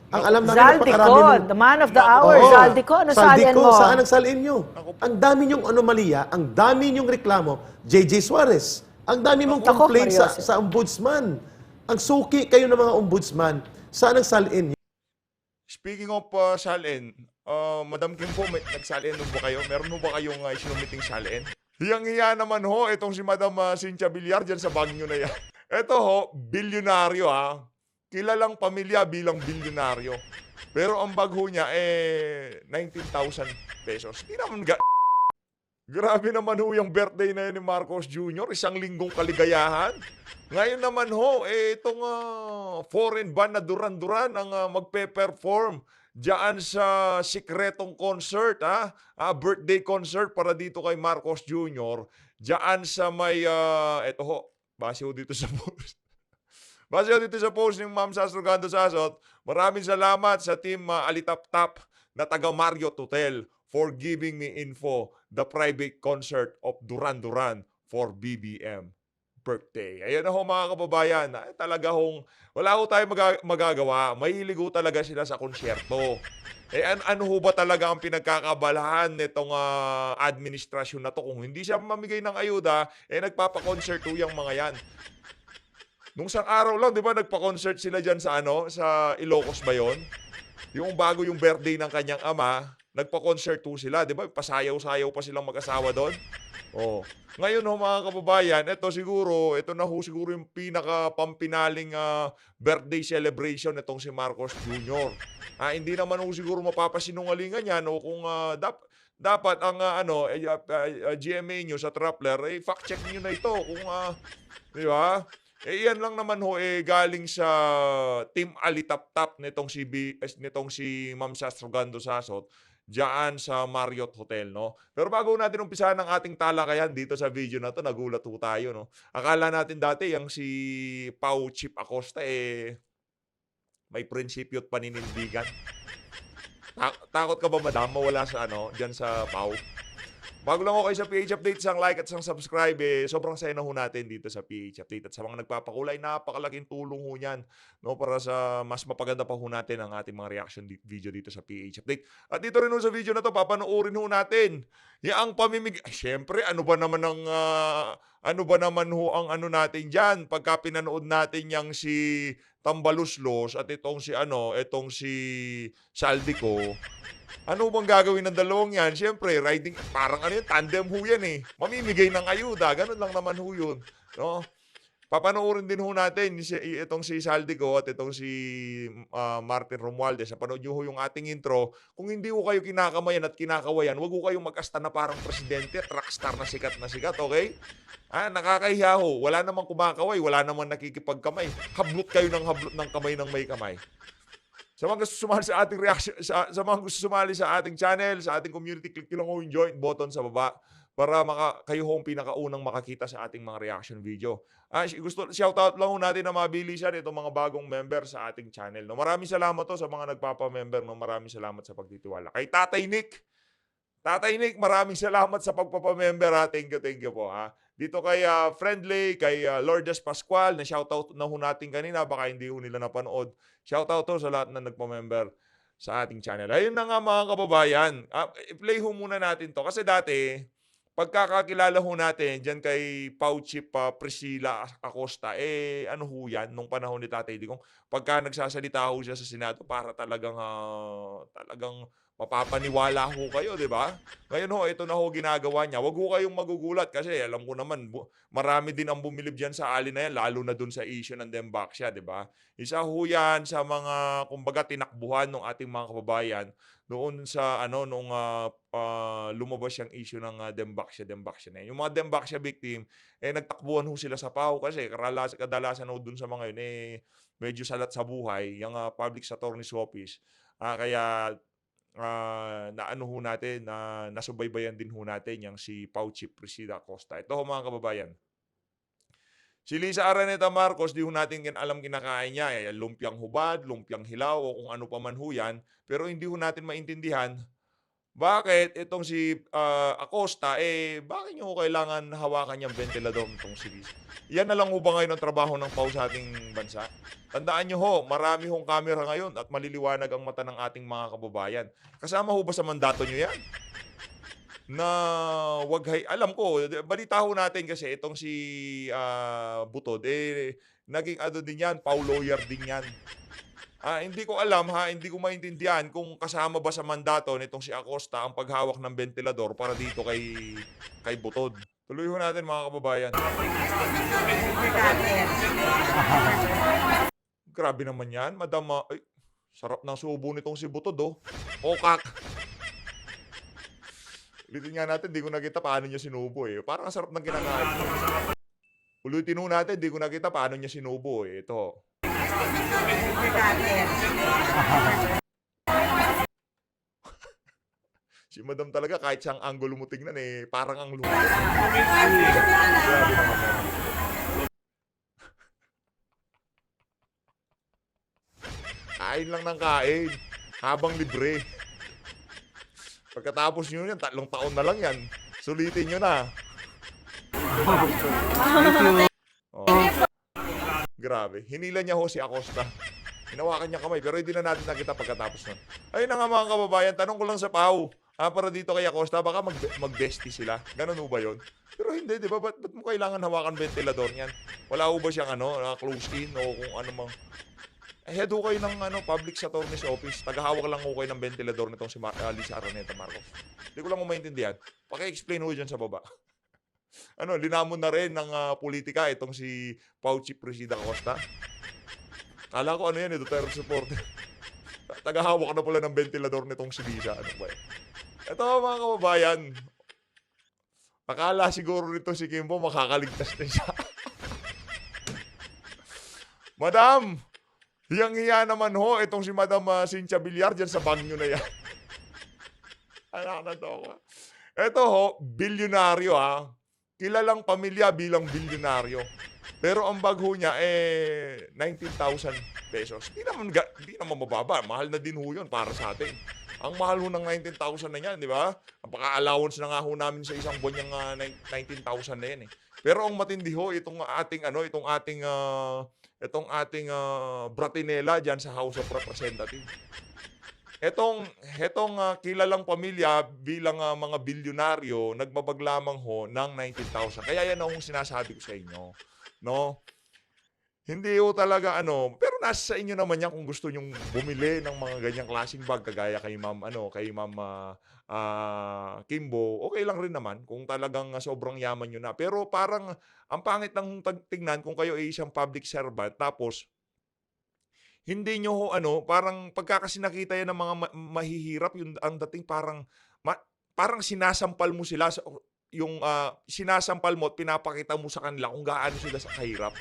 Ang alam namin napakarami Zaldico, the man of the hour. Oo. Zaldico, ano salin mo? Saan ang salin nyo? Ang dami nyong anomalya, ang dami nyong reklamo, JJ Suarez, ang dami mong Ako, complaint Mario. sa ombudsman. Ang suki kayo ng mga ombudsman. Saan ang salin nyo? Speaking of salin, Madam Kim po, nagsalin mo ba kayo? Meron mo ba kayong sinumiting salin? Hiyang-hiya naman ho, itong si Madam Cynthia Villar dyan sa Baguio na yan. Ito ho, bilyonaryo ha. Kilalang pamilya bilang bilyonaryo. Pero ang bag ho niya 19,000 pesos. Hindi naman Grabe naman ho yung birthday na yun ni Marcos Jr. Isang linggong kaligayahan. Ngayon naman ho, itong foreign band na Duran-Duran ang magpe-perform diyan sa sikretong concert, birthday concert para dito kay Marcos Jr. Diyan sa may, eto ho, base ho dito sa post. Base ho dito sa post ng Ma'am Sastrogando Sasot, maraming salamat sa team Alitap-Tap na taga Marriott Hotel for giving me info the private concert of Duran-Duran for BBM birthday. Ayun na ho mga kababayan, talaga hong wala ho tayo magagawa. Mahilig ho talaga sila sa konsyerto. Ano ho ba talaga ang pinagkakabalahan nitong administrasyon na to? Kung hindi siya mamigay ng ayuda, nagpapa-concert ho yung mga yan. Nung isang araw lang, di ba, nagpa-concert sila dyan sa sa Ilocos ba yun? Yung bago yung birthday ng kanyang ama, nagpa-concert ho sila, di ba? Pasayaw-sayaw pa silang mag-asawa doon. Oh. Ngayon ho mga kababayan, ito na ho siguro yung pinaka-pampinaling birthday celebration nitong si Marcos Jr. Hindi naman ho siguro mapapasinungalingan yan o kung dapat ang GMA nyo sa Trappler, fact-check nyo na ito kung di ba? Iyan lang naman ho galing sa Team Alitap-Tap nitong si Ma'am Sastrogando Sasot diyan sa Marriott Hotel, no? Pero bago natin umpisahan ang ating talakayan dito sa video na to, nagulat ho tayo, no? Akala natin dati yung si Pau Chip Acosta may prinsipyo at paninindigan. Takot ka ba, madam, mawala sa diyan sa Pau? Bago lang ako kayo sa PH Update, isang like at isang subscribe, sobrang saya na ho natin dito sa PH Update. At sa mga nagpapakulay, napakalaking tulong ho niyan, no, para sa mas mapaganda pa ho natin ang ating mga reaction video dito sa PH Update. At dito rin ho sa video na to, papanoorin ho natin yung pamimigay. Siyempre, ano ba naman ho ang natin dyan pagka pinanood natin yung si Tambaluslos at itong si Saldico. Ano bang gagawin ng dalawang yan? Siyempre, riding, parang tandem ho yan mamimigay ng ayuda, ganun lang naman ho yun. No? Papanoorin din ho natin itong si Saldico at itong si Martin Romualdez. Napanood nyo ho yung ating intro. Kung hindi ho kayo kinakamayan at kinakawayan, wag ho kayong mag-asta na parang presidente, rockstar na sikat, okay? Nakakahiya ho. Wala namang kumakaway, wala namang nakikipagkamay. Hablot kayo ng hablot ng kamay ng may kamay. Sa mga gusto sumali sa ating reaction, sa mga gusto sumali sa ating channel, sa ating community, click nyo lang yung join button sa baba para kayo ho ang pinakaunang makakita sa ating mga reaction video. Shoutout lang ho natin na mabilisan itong mga bagong member sa ating channel. No, maraming salamat sa mga nagpapa-member. No, maraming salamat sa pagtitiwala. Kay Tatay Nick, maraming salamat sa pagpapa-member. Thank you po. Dito kay Friendly, kay Lourdes Pascual, na shoutout na ho natin kanina, baka hindi ho nila napanood. Shoutout sa lahat na nagpa-member sa ating channel. Ayun na nga mga kababayan, i-play ho muna natin to. Kasi dati, pagkakakilala ho natin dyan kay Pau Chip Priscilla Acosta, ano ho yan, nung panahon ni Tatay Digong, pagka nagsasalita ho siya sa Senado, para talagang mapapaniwala ho kayo, di ba? Ngayon ho, ito na ho ginagawa niya. Huwag ho kayong magugulat kasi alam ko naman, marami din ang bumilib dyan sa ali na yan, lalo na dun sa issue ng Dembaksya, di ba? Isa ho yan sa mga, kumbaga, tinakbuhan ng ating mga kababayan noon sa, nung lumabas yung issue ng Dembaksya na yan. Yung mga Dembaksya victim, nagtakbuhan ho sila sa PAO kasi kadalasan ho dun sa mga yun, medyo salat sa buhay, yung Public Attorney's Office. Kaya, nasubaybayan din ho natin yung si Pau Chip Priscilla Acosta. Ito ho mga kababayan. Si Lisa Araneta Marcos, di ho natin alam kinakain niya. Lumpiang hubad, lumpiang hilaw, o kung ano pa man ho yan. Pero hindi ho natin maintindihan Bakit itong si Acosta, bakit nyo kailangan hawakan yung ventilador nitong si Liz? Yan na lang ho ba ngayon ang trabaho ng PAW sa ating bansa? Tandaan nyo ho, marami hong camera ngayon at maliliwanag ang mata ng ating mga kababayan. Kasama ho ba sa mandato nyo yan? Na alam ko, balita ho natin kasi itong si Butod, naging ano din yan, PAW lawyer din yan. Hindi ko alam hindi ko maintindihan kung kasama ba sa mandato nitong si Acosta ang paghawak ng ventilador para dito kay Butod. Tuloy ho natin mga kababayan. Grabe naman yan, madam. Ay, sarap ng subo nitong si Butod, oh. Okak. Ulitin nga natin, di ko nakita paano niya sinubo eh. Parang ang sarap ng kinakain. Ulitin ho natin, di ko nakita paano niya sinubo eh. Ito. Si madam talaga kahit siyang angulo mo tingnan parang ang luto. Grabe naman yan. Kain lang ng kain. Habang libre. Pagkatapos nyo yan, 3 taon na lang yan. Sulitin nyo na. Oh. Grabe. Hinila niya ho si Acosta. Hinawakan niya kamay, pero hindi na natin nakita pagkatapos nun. Ayun na nga mga kababayan, tanong ko lang sa PAW. Para dito kay Acosta, baka mag-bestie sila. Ganun ho ba yun? Pero hindi, di ba? Ba't mo kailangan hawakan ventilador niyan? Wala ho ba siyang close-in o kung ano mang... Head ho kayo ng public attorney's office. Tagahawak lang ho kayo ng ventilador nitong si Lisa Araneta Marcos. Hindi ko lang maintindihan. Paki-explain ho dyan sa baba. Linamon na rin ng politika itong si PAW Chief Presida Acosta. Kala ko Duterte supporter. Tagahawak na pala ng ventilador nitong si Lisa. Ano ba yan? Ito mga kababayan, akala siguro nito si Kimbo makakaligtas na siya. Madam, hiyang-hiya naman ho itong si Madam Cynthia Villar dyan sa Baguio na yan. Anak na to ako. Ito ho, bilyonaryo Kilalang pamilya bilang bilyonaryo. Pero ang bag ho niya 19,000 pesos. Di naman mababa. Mahal na din ho yun para sa atin. Ang mahal ho ng 19,000 na yan, di ba? Ang paka-allowance na nga ho namin sa isang buwan yung 19,000 na yan eh. Pero ang matindi ho, itong ating Bratinela dyan sa House of Representatives. Etong kilalang pamilya bilang mga bilyonaryo, nagbabag lamang ho ng 19,000. Kaya yan ang sinasabi ko sa inyo. No? Hindi ho talaga pero nasa sa inyo naman yan kung gusto nyong bumili ng mga ganyang klaseng bag kagaya kay Ma'am Kimbo, okay lang rin naman kung talagang sobrang yaman nyo na. Pero parang ang pangit ng tingnan kung kayo ay isang public servant tapos hindi nyo parang pagkakasi nakita yan ng mga mahihirap, ang dating parang sinasampal mo sila sinasampal mo at pinapakita mo sa kanila kung gaano sila sa kahirap.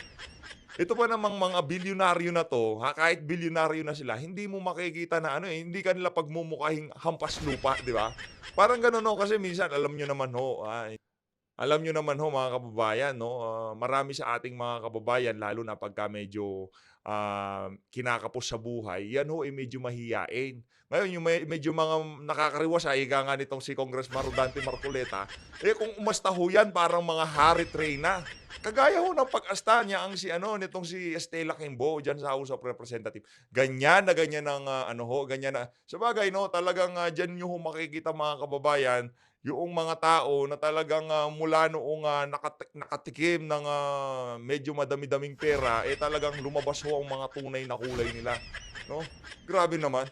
Ito pa namang mga bilyonaryo na to, kahit bilyonaryo na sila, hindi mo makikita na hindi kanila pagmumukhahing hampas lupa, di ba? Parang gano'n kasi minsan alam nyo naman mga kababayan, marami sa ating mga kababayan, lalo na pagka medyo kinakapos sa buhay, yan medyo mahiyain. Ngayon, yung medyo mga nakakariwas, ika nga nitong si Congressman Rodante Marcoleta, kung umasta ho yan, parang mga Harry Treyna. Kagaya ho ng pag-asta niya nitong si Estela Kimbo dyan sa House of Representatives. Ganyan ang ganyan na. Sabagay, talagang dyan nyo makikita mga kababayan, yung mga tao na talagang mula noong nakatikim ng medyo madami-daming pera, talagang lumabas ho ang mga tunay na kulay nila. No? Grabe naman.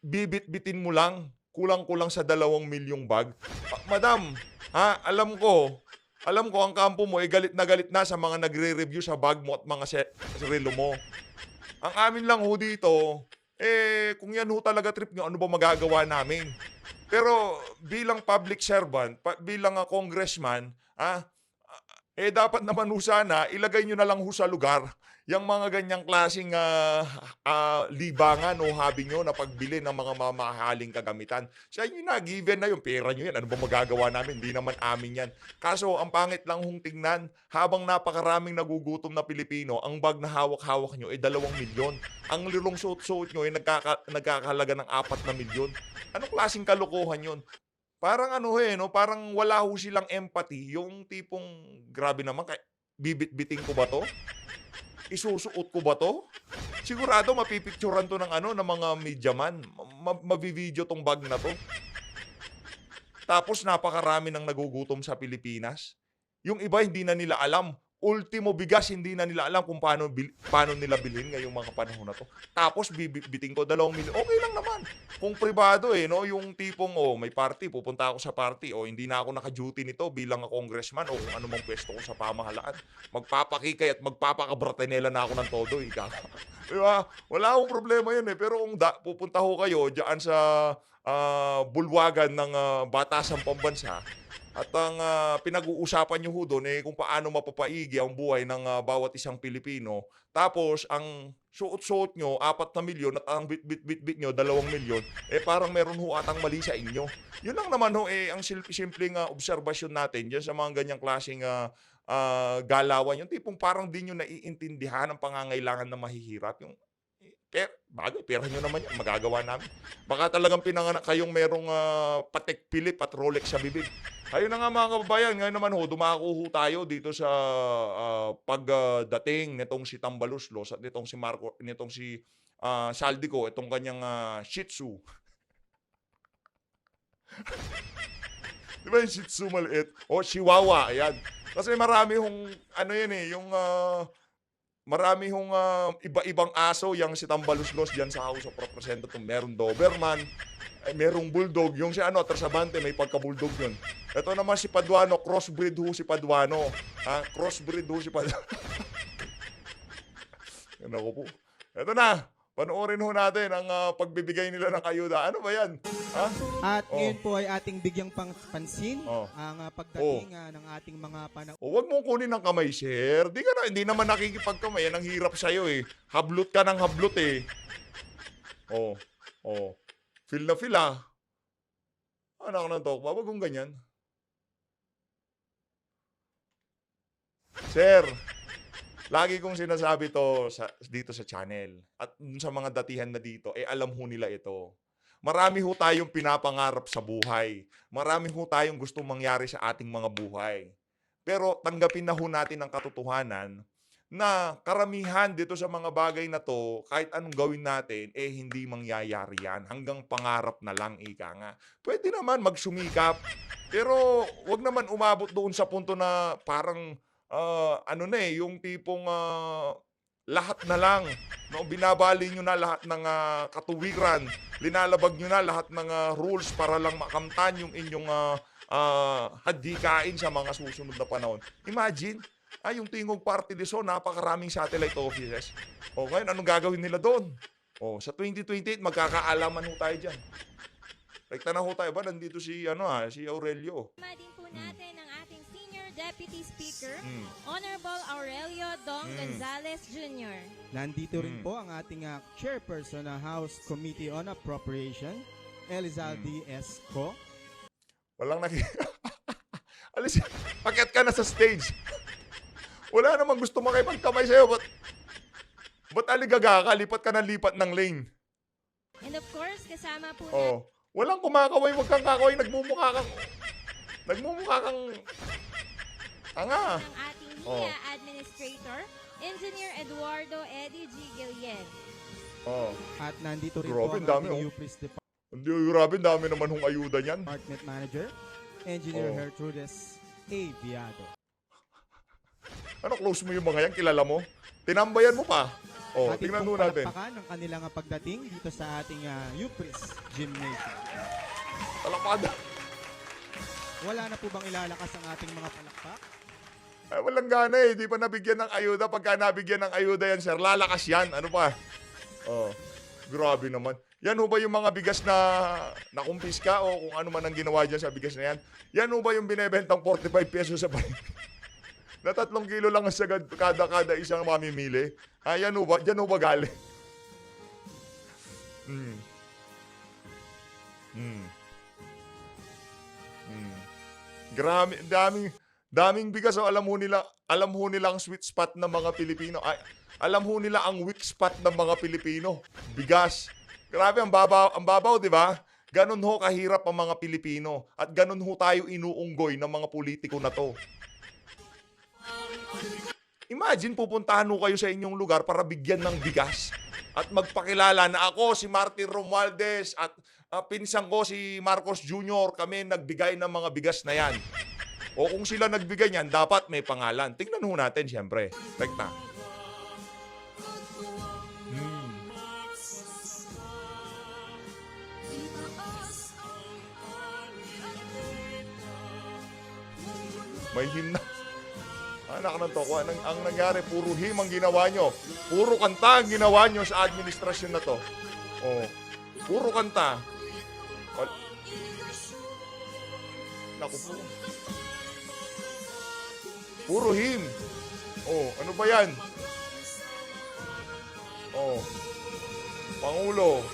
Bibit-bitin mo lang, kulang-kulang sa 2 milyong bag. Madam, alam ko ang kampo mo galit na sa mga nagre-review sa bag mo at mga relo mo. Ang amin lang ho dito, kung yan ho talaga trip nyo, ano ba magagawa namin? Pero bilang public servant, bilang congressman, dapat naman ho sana, ilagay nyo na lang ho sa lugar yung mga ganyang klaseng libangan o hobby nyo na pagbili ng mga mamahaling kagamitan. Sa inyo na, given na yung pera nyo yan. Ano ba magagawa namin? Hindi naman amin yan. Kaso, ang pangit lang hong tingnan, habang napakaraming nagugutom na Pilipino, ang bag na hawak-hawak nyo ay 2 milyon. Ang lirong suot-suot nyo ay nagkakahalaga ng 4 na milyon. Anong klaseng kalokohan yun? Parang ano no? Parang wala ho silang empathy. Yung tipong, grabe naman, bibit-biting ko ba to? Isusuot ko ba to? Sigurado mapipicturean to ng ng mga media man. Mabivideo tong bag na to. Tapos napakarami ng nagugutom sa Pilipinas. Yung iba hindi na nila alam. Ultimo bigas, hindi na nila alam kung paano nila bilhin ngayong mga panahon na to. Tapos bibiting ko 2 milyon. Okay lang naman. Kung pribado no, yung tipong may party, pupunta ako sa party hindi na ako naka-duty nito bilang congressman o kung anumang pwesto ko sa pamahalaan. Magpapakikay at magpapakabratinela na ako ng todo, ika. Diba? Wala akong problema yun pero kung pupunta ho kayo diyan sa bulwagan ng batasang pambansa, at ang pinag-uusapan nyo ho doon kung paano mapapaigi ang buhay ng bawat isang Pilipino. Tapos, ang suot-suot nyo, 4 na milyon at ang bit-bit nyo, 2 milyon, parang meron ho atang mali sa inyo. Yun lang naman ho, ang simpleng obserbasyon natin dyan sa mga ganyang klaseng galawan. Yung tipong parang di nyo naiintindihan ang pangangailangan na mahihirap. Yung bagay, pera nyo naman yan, magagawa namin. Baka talagang pinanganak kayong merong Patek Philippe at Rolex sa bibig. Ayun na nga mga kababayan, ngayon naman dumako ho tayo dito sa pagdating nitong si Tambaluslos at nitong si Saldico, itong kanyang Shih Tzu. Di ba yung Shih Tzu maliit? O Chihuahua, ayan. Kasi marami hong, yung marami hong iba-ibang aso yang si Tambaluslos diyan sa House of Representatives. Merong Doberman, merong Bulldog. Yung si Trasabante, may pagka-Bulldog yun. Ito naman si Paduano, crossbreed ho si Paduano. Crossbreed ho si Paduano. Yan ako po. Ito na, panoorin ho natin ang pagbibigay nila ng ayuda. Ano ba yan? At ngayon po ay ating bigyang pansin ang pagdating ng ating mga Huwag mong kunin ng kamay, sir. Hindi naman nakikipagkamay. Yan ang hirap sa'yo Hablot ka ng hablot Feel na feel Anak ng tokwa, wag kong ganyan. Sir, lagi kong sinasabi to dito sa channel. At sa mga datihan na dito, alam ho nila ito. Marami ho tayong pinapangarap sa buhay. Marami ho tayong gustong mangyari sa ating mga buhay. Pero tanggapin na ho natin ang katotohanan na karamihan dito sa mga bagay na to, kahit anong gawin natin, hindi mangyayari yan. Hanggang pangarap na lang, ika nga. Pwede naman magsumikap. Pero wag naman umabot doon sa punto na parang, yung tipong lahat na lang. No? Binabali nyo na lahat ng katuwiran. Linalabag nyo na lahat ng rules para lang makamtan yung inyong hadikain sa mga susunod na panahon. Imagine, yung Tingog Party List, napakaraming satellite offices. Ngayon, anong gagawin nila doon? Sa 2028, magkakaalaman ho tayo dyan. Rekta na ho tayo ba? Nandito si Aurelio. Din po natin ang ating Senior Deputy Speaker, Honorable Aurelio Dong Gonzales Jr. Nandito rin po ang ating chairperson ng House Committee on Appropriation, Elizalde Esco. Walang Alis, paket ka na sa stage. Wala namang gusto makipagkamay sa'yo. Ba't aligaga ka? Lipat ka ng lipat ng lane. And of course, kasama po natin Walang kumakaway. Huwag kang kakaway. Nagmumukha kang tanga. ang ating NIA Administrator, Engineer Eduardo Eddie G. Gillen. At nandito rin Grabe, po ang dami, ating UPRIS Grabe, dami naman hong ayuda niyan. Department Manager, Engineer Gertrudes A. Viado. Close mo yung mga yan? Kilala mo? Tinambayan mo pa. Ating Tingnan pong mo natin. palakpakan ng kanilang pagdating dito sa ating UPRIS Gymnasium. Palakpada. Wala na po bang ilalakas ang ating mga palakpak? Walang gana Di pa nabigyan ng ayuda. Pagka nabigyan ng ayuda yan, sir, lalakas yan. Ano pa? Grabe naman. Yan ho ba yung mga bigas na nakumpiska o kung ano man ang ginawa dyan sa bigas na yan? Yan ho ba yung binebentang 45 pesos sa balik? Na 3 kilo lang ang sagad kada isang mamimili. Yan ho ba? Diyan ho ba galing? Mm. Mm. Mm. Grabe, daming bigas. So alam ho nila ang sweet spot ng mga Pilipino. Ay, alam ho nila ang weak spot ng mga Pilipino. Bigas. Grabe, ang babaw, di ba? Ganon ho kahirap ang mga Pilipino. At ganon ho tayo inuunggoy ng mga politiko na to. Imagine, pupuntahan ho kayo sa inyong lugar para bigyan ng bigas. At magpakilala na ako si Martin Romualdez at pinsan ko si Marcos Jr. Kami nagbigay ng mga bigas na yan. O kung sila nagbigay niyan, dapat may pangalan. Tingnan ho natin, siyempre. Rekta. May hymn na. Anak ng toko, ang nangyari, puro hymn ang ginawa nyo. Puro kanta ang ginawa nyo sa administrasyon na to. Oh, puro kanta. Naku po. Puro hymn. Oh, ano ba yan? Oh, Pangulo.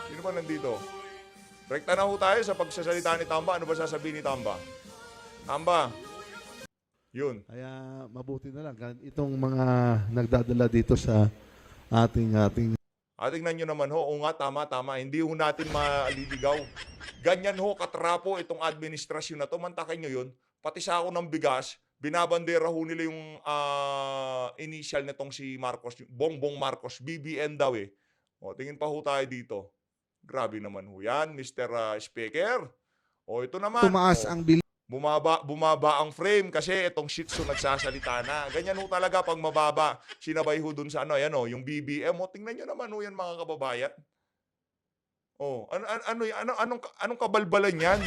Sino ba nandito? Rekta na ho tayo sa pagsasalita ni Tamba. Ano ba sasabihin ni Tamba? Tamba. Yun. Kaya mabuti na lang itong mga nagdadala dito sa ating Tingnan nyo naman ho. O nga, tama. Hindi ho natin maliligaw. Ganyan ho katrapo itong administrasyon na to. Mantakin nyo yun. Pati sa ako ng bigas, binabandera ho nila yung initial nitong si Marcos, Bongbong Marcos, BBM daw eh. O, tingin pa ho tayo dito. Grabe naman ho yan, Mr. Speaker. O, ito naman. tumaas ang bilis Bumaba ang frame kasi itong Shih Tzu nagsasalita na. Ganyan ho talaga pag mababa. Sinabay ho dun sa ayan o, yung BBM. O, tingnan nyo naman ho yan mga kababayan. O, anong kabalbalan yan?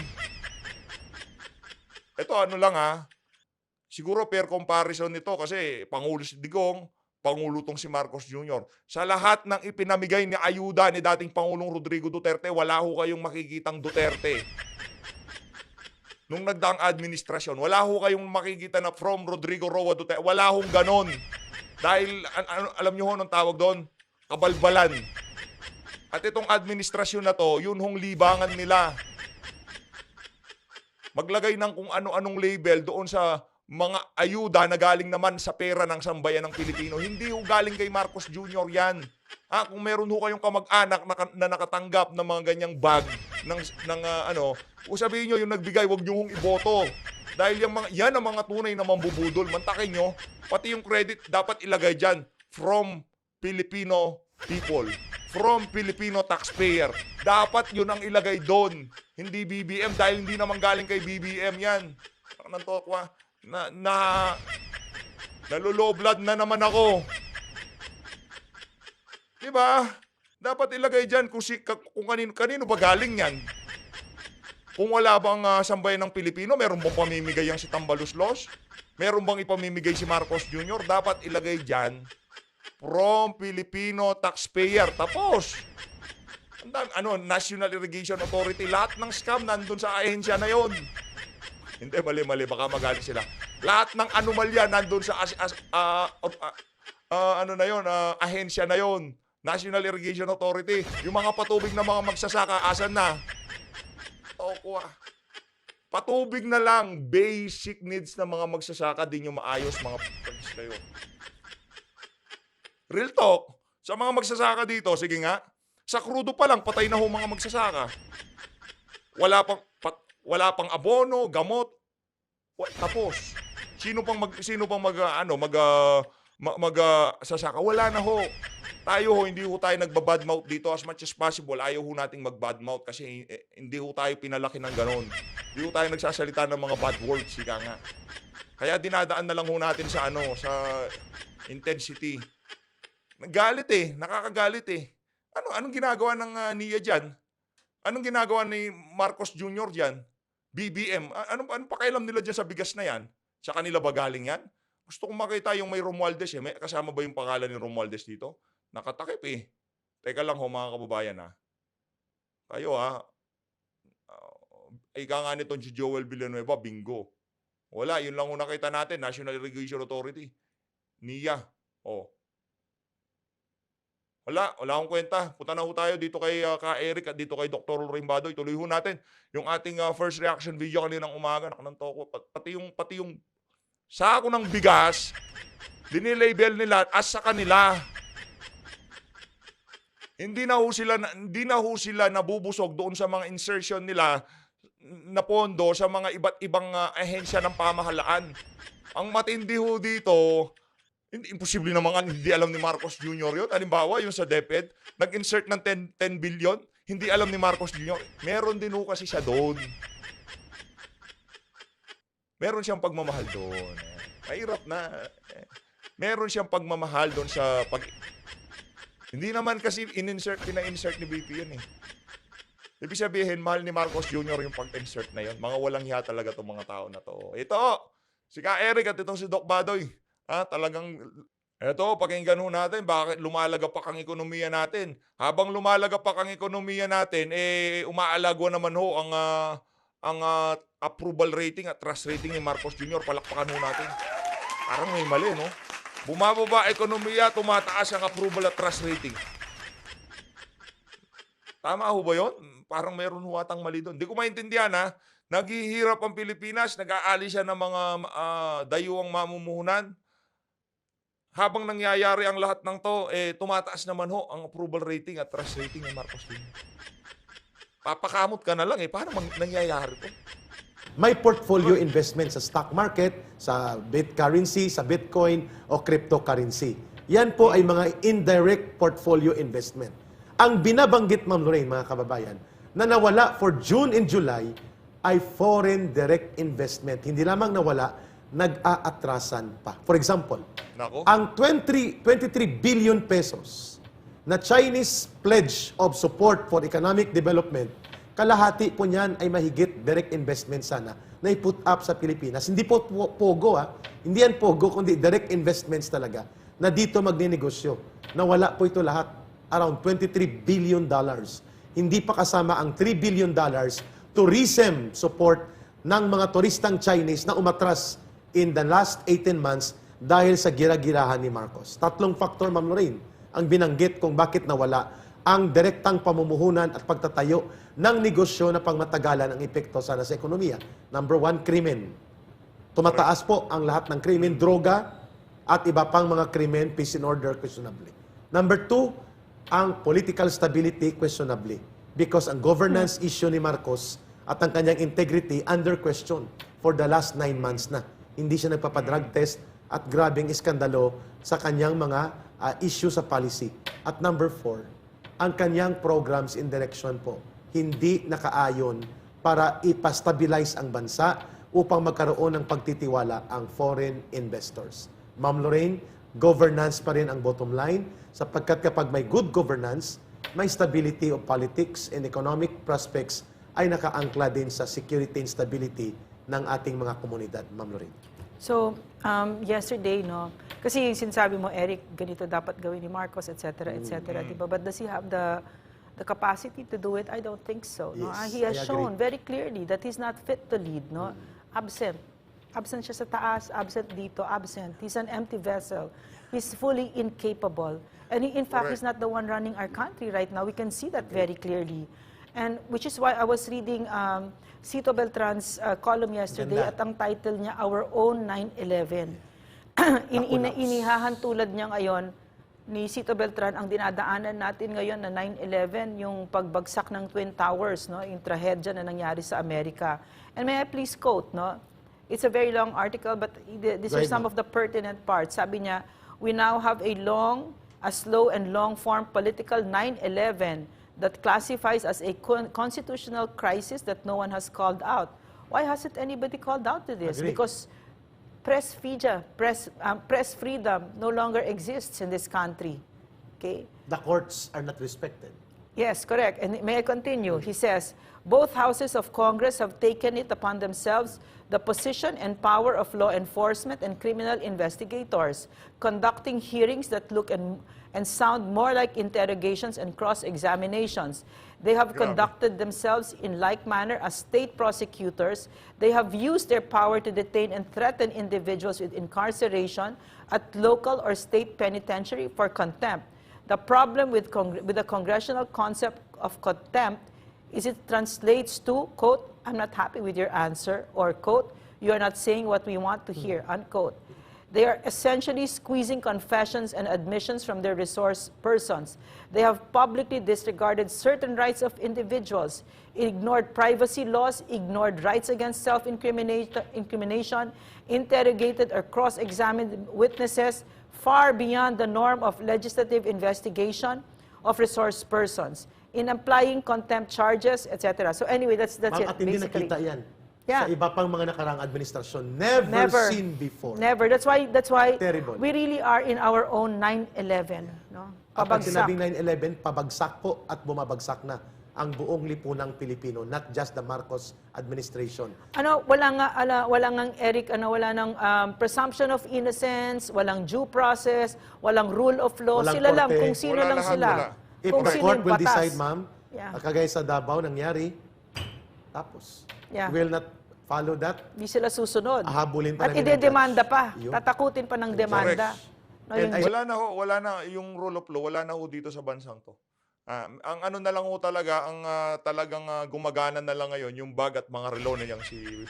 Ito ano lang ha. Siguro fair comparison nito kasi Pangulo si Digong, Pangulo tong si Marcos Jr. Sa lahat ng ipinamigay ni ayuda ni dating Pangulong Rodrigo Duterte, wala ho kayong makikitang Duterte. Nung nagdaang administrasyon, wala ho kayong makikita na from Rodrigo Roa Duterte. Wala hong ganon. Dahil, alam nyo ho anong tawag doon? Kabalbalan. At itong administrasyon na to, yun hong libangan nila. Maglagay ng kung ano-anong label doon sa mga ayuda na galing naman sa pera ng sambayan ng Pilipino. Hindi ho galing kay Marcos Jr. yan. Kung meron ho kayong kamag-anak na nakatanggap ng mga ganyang bag kung sabihin nyo yung nagbigay, wag nyo hong iboto. Dahil yan ang mga tunay na mambubudol. Mantakin nyo, pati yung credit dapat ilagay dyan. From Filipino people. From Filipino taxpayer. Dapat yun ang ilagay doon. Hindi BBM dahil hindi naman galing kay BBM yan. Nantokwa. Naloloblad na naman ako. Diba? Dapat ilagay dyan kung kanino ba galing yan. Kung wala bang sambayan ng Pilipino, meron bang pamimigay yang si Tambaluslos? Meron bang ipamimigay si Marcos Jr.? Dapat ilagay dyan, from Filipino taxpayer. Tapos, National Irrigation Authority, lahat ng scam nandun sa ahensya na yon. Hindi, mali, baka magalit sila. Lahat ng anomalya nandun sa ahensya na yon. National Irrigation Authority. Yung mga patubig na mga magsasaka, asan na? Patubig na lang. Basic needs ng mga magsasaka, di nyo maayos mga pagkis kayo. Real talk. Sa mga magsasaka dito, sige nga, sa krudo pa lang, patay na ho mga magsasaka. Wala pang abono, gamot. Tapos, sino pang magsasaka? Wala na ho. Tayo ho, hindi ho tayo nagbabadmouth dito as much as possible. Ayaw ho nating magbadmouth kasi hindi ho tayo pinalaki ng ganon. Hindi ho tayo nagsasalita ng mga bad words, sika nga. Kaya dinadaan na lang ho natin sa intensity. Nagalit nakakagalit eh. Anong ginagawa ng NIA dyan? Anong ginagawa ni Marcos Jr. dyan? BBM. Anong pakialam nila dyan sa bigas na yan? Sa kanila ba galing yan? Gusto kong makita yung may Romualdez eh. May kasama ba yung pangalan ni Romualdez dito? Nakatakip eh. Teka lang ho mga kababayan ha. Kayo ha. Ika nga nitong si Joel Villanueva, bingo. Wala, yun lang ho nakita natin, National Irrigation Authority. NIA. Oh. Wala akong kwenta. Punta na ho tayo dito kay Ka Eric at dito kay Dr. Lorraine Badoy. Tuloy ho natin yung ating first reaction video kaninang umaga. Nakananto ko. Pati yung sako ng bigas, dinilabel nila as sa kanila. Hindi na ho sila nabubusog doon sa mga insertion nila na pondo sa mga iba't ibang ahensya ng pamahalaan. Ang matindi ho dito, imposible naman hindi alam ni Marcos Jr. yun. Halimbawa, yung sa DepEd, nag-insert ng 10 billion, hindi alam ni Marcos Jr. Meron din ho kasi siya doon. Meron siyang pagmamahal doon. Mahirap na. Meron siyang pagmamahal doon sa Hindi naman kasi pina-insert ni BP yun eh. Ibig sabihin, mahal ni Marcos Jr. yung pag-insert na yun. Mga walang hiya talaga itong mga tao na to. Ito, si Ka Eric at itong si Doc Badoy. Talagang, eto, pakinggan ho natin, bakit lumalagap ang ekonomiya natin. Habang lumalagap ang ekonomiya natin, umaalagwa naman ho ang approval rating at trust rating ni Marcos Jr. Palakpakan ho natin. Parang may mali, no? Bumababa ekonomiya, tumataas ang approval at trust rating. Tama ho ba yun? Parang meron ho atang mali doon. Hindi ko maintindihan, ha? Naghihirap ang Pilipinas, nag-aali siya ng mga dayuang mamumuhunan. Habang nangyayari ang lahat ng to, tumataas naman ho ang approval rating at trust rating ni Marcos Jr. Papakamot ka na lang paano nangyayari to? May portfolio investment sa stock market, sa currency, sa Bitcoin o cryptocurrency. Yan po ay mga indirect portfolio investment. Ang binabanggit, Ma'am Lorraine, mga kababayan, na nawala for June and July ay foreign direct investment. Hindi lamang nawala, nag-aatrasan pa. For example, Nako. ang 23 billion pesos na Chinese pledge of support for economic development, kalahati po niyan ay mahigit direct investment sana na i-put up sa Pilipinas. Hindi po pogo hindi yan pogo, kundi direct investments talaga na dito magninegosyo. Nawala po ito lahat, around $23 billion. Hindi pa kasama ang $3 billion tourism support ng mga turistang Chinese na umatras in the last 18 months dahil sa gira-girahan ni Marcos. Tatlong faktor, Ma'am Lorraine, ang binanggit kung bakit nawala ang direktang pamumuhunan at pagtatayo ng negosyo na pangmatagalan ang epekto sana sa ekonomiya. Number 1, krimen. Tumataas po ang lahat ng krimen, droga, at iba pang mga krimen, peace and order, questionably. Number 2, ang political stability, questionably. Because ang governance issue ni Marcos at ang kanyang integrity under question for the last 9 months na. Hindi siya nagpapadrug test at grabing iskandalo sa kanyang mga issue sa policy. At number 4, ang kanyang programs in direction po, hindi nakaayon para ipastabilize ang bansa upang magkaroon ng pagtitiwala ang foreign investors. Ma'am Lorraine, governance pa rin ang bottom line sapagkat kapag may good governance, may stability of politics and economic prospects ay nakaangkla din sa security and stability ng ating mga komunidad. Ma'am Lorraine. So, yesterday, no, kasi sinasabi mo, Eric, ganito dapat gawin ni Marcos, etc., etc., diba? But does he have the capacity to do it? I don't think so. No? Yes, He has I agree. shown very clearly that he's not fit to lead. No? Absent. Absent siya sa taas, absent dito, absent. He's an empty vessel. He's fully incapable. And in fact, he's not the one running our country right now. We can see that very clearly. And which is why I was reading Cito Beltran's column yesterday Ganda. at ang title niya, Our Own 9/11. Inihahantulad niya ngayon ni Cito Beltran ang dinadaanan natin ngayon na 9/11, yung pagbagsak ng Twin Towers, no, yung trahedya na nangyari sa Amerika. And may I please quote, no? It's a very long article, but these are Right, some ma'am. of the pertinent parts. Sabi niya, we now have a slow and long-form political 9/11 that classifies as a constitutional crisis that no one has called out. Why hasn't anybody called out to this? Agree. Because press freedom no longer exists in this country. Okay? The courts are not respected. Yes, correct. And may I continue? He says, both houses of Congress have taken it upon themselves the position and power of law enforcement and criminal investigators, conducting hearings that look and sound more like interrogations and cross-examinations. They have conducted themselves in like manner as state prosecutors. They have used their power to detain and threaten individuals with incarceration at local or state penitentiary for contempt. The problem with the congressional concept of contempt is it translates to, quote, I'm not happy with your answer, or, quote, you are not saying what we want to hear, unquote. They are essentially squeezing confessions and admissions from their resource persons. They have publicly disregarded certain rights of individuals, ignored privacy laws, ignored rights against self-incrimination, interrogated or cross-examined witnesses far beyond the norm of legislative investigation of resource persons in applying contempt charges, etc. So anyway, that's Ma'am, it, at hindi basically. nakita yan. Yeah. Sa iba pang mga nakaraang administrasyon. Never seen before. Never. That's why Terrible. we really are in our own 9/11, no? At pag Pabagsak. sinabing 9/11, pabagsak po at bumabagsak na ang buong lipunang Pilipino, not just the Marcos administration. Wala ngang Eric, wala nang presumption of innocence, walang due process, walang rule of law. Walang Sila lang korte. kung sino Wala lang lahat, sila. wala. If Kung the sino court yung will batas. decide, ma'am, Yeah. kagaya sa Davao nangyari, tapos. Yeah. Will not follow that. Hindi sila susunod. Ahabulin pa At namin ang idedemanda judge. pa. Yun. Tatakutin pa ng demanda. Correct. No, And yung I- Wala na yung rule of law, wala na ho dito sa bansang to. Ang ano na lang ho talaga, ang talagang gumagana na lang ngayon, yung bag at mga relo na yang si...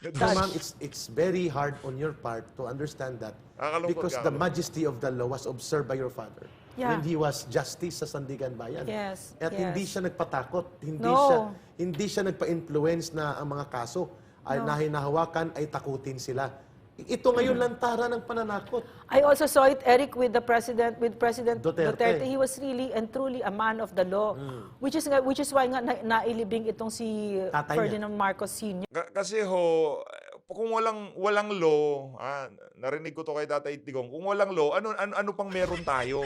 So, ma'am, it's very hard on your part to understand that Nakakalungkot because nga the ako. majesty of the law was observed by your father Yeah. when he was justice sa Sandigan Bayan. Yes, At yes. hindi siya nagpatakot, No. hindi siya nagpa-influence na ang mga kaso ay na hinahawakan ay takutin sila. Ito ngayon lantara ng pananakot. I also saw it, Eric, with President Duterte. Duterte. He was really and truly a man of the law, which is why nga nailibing itong si Tatay niya. Ferdinand Marcos Sr. Kasi ho, kung walang law, narinig ko to kay Tatay Tigong, kung walang law, ano pang meron tayo?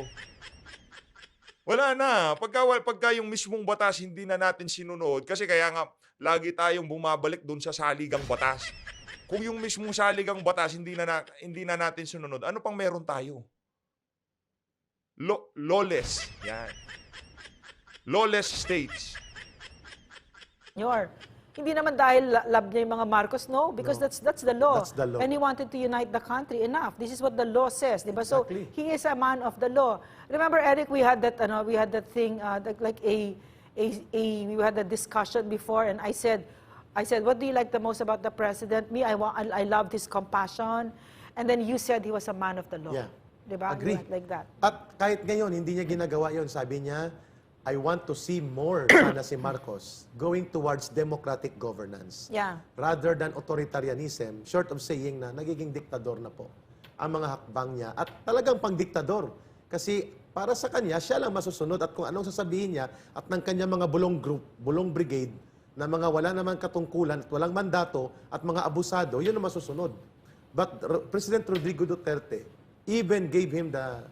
Wala na. Pagka yung mismong batas hindi na natin sinunod, kasi kaya nga lagi tayong bumabalik doon sa saligang batas. Kung yung mismong saligang batas hindi na natin sinunod, ano pang meron tayo? Lawless. Yan. Lawless states. Hindi naman dahil love niya yung mga Marcos, no, because No. that's the law. That's the law. And he wanted to unite the country. Enough. This is what the law says, diba? So Exactly. he is a man of the law. Remember, Eric, we had that thing we had a discussion before, and I said, what do you like the most about the president? Me, I loved his compassion, and then you said he was a man of the law. Yeah. Diba? Agree. Like that. At kahit ngayon, hindi niya ginagawa yon. Sabi niya, I want to see more sana si Marcos going towards democratic governance. Yeah. Rather than authoritarianism, short of saying na nagiging diktador na po ang mga hakbang niya. At talagang pang-diktador. Kasi para sa kanya, siya lang masusunod at kung anong sasabihin niya at ng kanyang mga bulong group, bulong brigade, na mga wala namang katungkulan at walang mandato at mga abusado, yun ang masusunod. But President Rodrigo Duterte even gave him the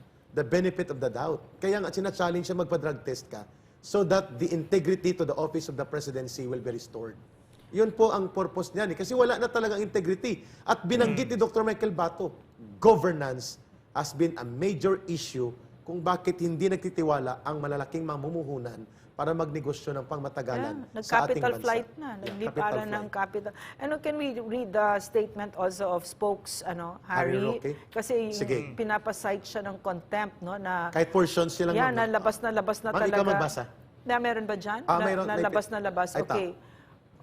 benefit of the doubt. Kaya nga sina-challenge siya magpa-drug test ka so that the integrity to the office of the presidency will be restored. Yun po ang purpose niyan. Kasi wala na talagang integrity. At binanggit ni Dr. Michael Bato, governance has been a major issue kung bakit hindi nagtitiwala ang malalaking mamumuhunan para magnegosyo ng pangmatagalan sa ating Nag-capital bansa. flight na. Yeah, Nagliparan capital ng flight. capital. And can we read the statement also of spokes, Harry Harry? Roque? Kasi Sige. pinapasight siya ng contempt, no? Na, Kahit portions siya lang. yan, ma'am, no? nalabas na Ma'am, talaga. ikaw magbasa. Na meron ba dyan? Mayroon. Nalabas. Ay, Okay.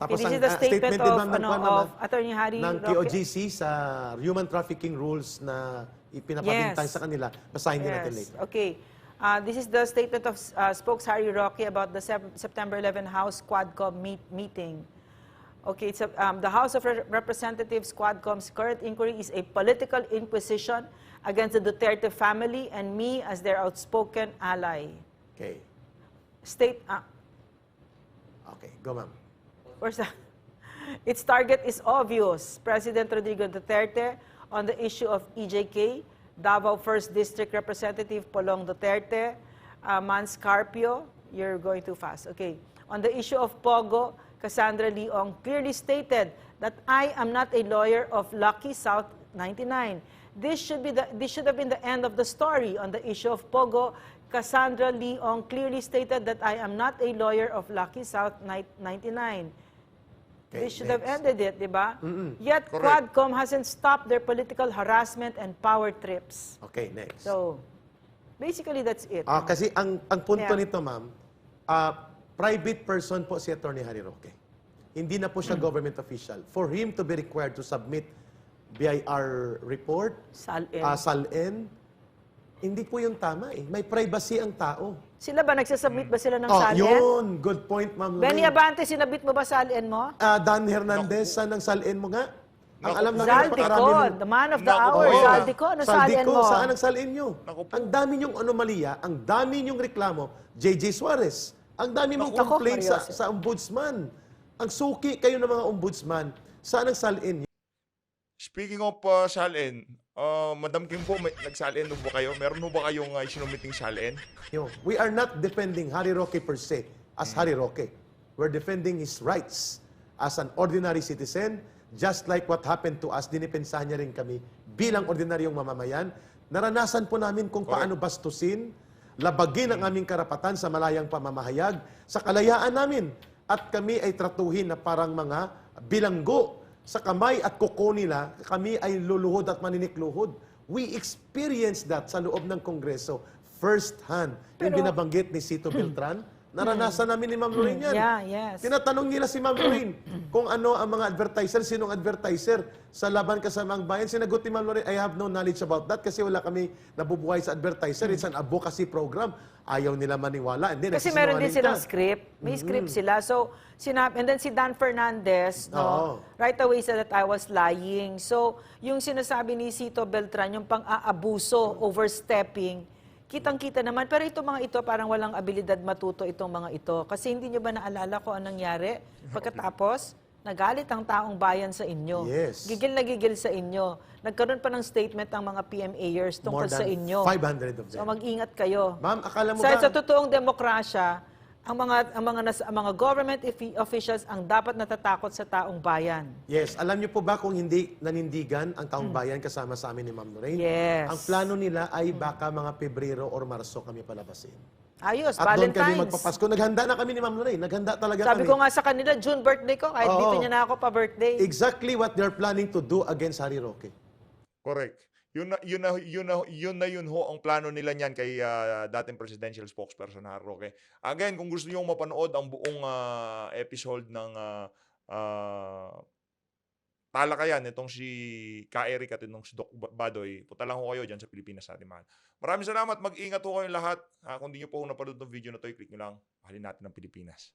Tapos Okay, this ang is the statement din, of, ma'am, ng kuwan, of ma'am, Attorney Harry ng Roque. KOGC sa human trafficking rules na ipinapabintay Yes. sa kanila. Basahin din natin later. Okay. This is the statement of spokes Harry Roque about the September 11 House Quadcom meeting. Okay, it's the House of Representatives Quadcom's current inquiry is a political inquisition against the Duterte family and me as their outspoken ally. Okay. Okay, go ma'am. Where's that? Its target is obvious. President Rodrigo Duterte on the issue of EJK, Davao 1st District Representative Polong Duterte, Mans Carpio, you're going too fast. Okay. On the issue of Pogo, Cassandra Leong clearly stated that I am not a lawyer of Lucky South 99. This should have been the end of the story. On the issue of Pogo, Cassandra Leong clearly stated that I am not a lawyer of Lucky South 99. Okay, This should have next. ended it, di ba? Yet Correct. Quadcom hasn't stopped their political harassment and power trips. Okay, next. So, basically that's it. Kasi ang punto Yeah. nito, ma'am, private person po si Attorney Harry Roque. Hindi na po siya government official. For him to be required to submit BIR report, Salin. SALN, hindi po yung tama eh. May privacy ang tao. Sila ba nagsasubmit ba sila ng salin? Yun. Good point, ma'am. Benny Lorraine. Abante, sinabit mo ba salin mo? Dan Hernandez, saan ang SALN mo nga? Ang alam namin, Zaldico, napakarami the man of the Naku hour. po. Zaldico, ano salin Saldico, mo? saan ang salin nyo? Naku po. Ang dami nyong anomalya, ang dami nyong reklamo, JJ Suarez. Ang dami mong Naku, complaint Marioso. sa ombudsman. Ang suki kayo ng mga ombudsman. Saan ang salin nyo? Speaking of salin, Madam Kim po, nagsalin ho ba kayo? Meron ho ba kayong sinumiting salin? We are not defending Harry Roque per se as Harry Roque. We're defending his rights as an ordinary citizen, just like what happened to us, dinipensahan niya rin kami bilang ordinaryong mamamayan. Naranasan po namin kung paano bastusin, labagin ang aming karapatan sa malayang pamamahayag, sa kalayaan namin. At kami ay tratuhin na parang mga bilanggo sa kamay at kuko nila, kami ay luluhod at maninikluhod. We experienced that sa loob ng Kongreso first hand. Yung Pero- binabanggit ni Cito Beltran, naranasan namin ni Ma'am Lorraine yan. Yeah, yes. Tinatanong nila si Ma'am Lorraine kung ano ang mga advertiser, sinong advertiser sa Laban Kasamang Bayan. Sinagot ni Ma'am Lorraine, I have no knowledge about that kasi wala kami nabubuhay sa advertiser. It's an advocacy program. Ayaw nila maniwala. And then, Kasi meron din nagsisinungaling silang ka. script. May script sila. So, and then si Dan Fernandez, Oo. no, right away said that I was lying. So, yung sinasabi ni Cito Beltran, yung pang-aabuso, overstepping, kitang-kita naman. Pero itong mga ito, parang walang abilidad matuto itong mga ito. Kasi hindi nyo ba naalala kung anong nangyari? Pagkatapos, nagalit ang taong bayan sa inyo. Yes. Gigil na gigil sa inyo. Nagkaroon pa ng statement ang mga PMAers tungkol More sa than inyo. 500 of So them. mag-ingat kayo. Ma'am, akala mo Sa ba? totoong demokrasya, ang mga government officials ang dapat natatakot sa taong bayan. Yes. Alam niyo po ba kung hindi nanindigan ang taong bayan kasama sa amin ni Ma'am Lorraine? Yes. Ang plano nila ay baka mga Pebrero or Marso kami palabasin. Ayos, At doon kami Valentine's. magpapasko. Naghanda na kami ni Ma'am Lorraine. Naghanda talaga Sabi kami. ko nga sa kanila, June birthday ko, kahit Oo. dito niya na ako pa-birthday. Exactly what they're planning to do against Harry Roque. Correct. Yun ho ang plano nila niyan kay dating presidential spokesperson Harry Roque. Again, kung gusto niyo mapanood ang buong episode ng talakayan itong si Ka Eric at itong si Doc Badoy, punta lang ho kayo dyan sa Pilipinas sa ating mahal. Maraming salamat. Mag-ingat ho kayong lahat. Kung di niyo po napanood ng video na to, i-click nyo lang. Mahalin natin ang Pilipinas.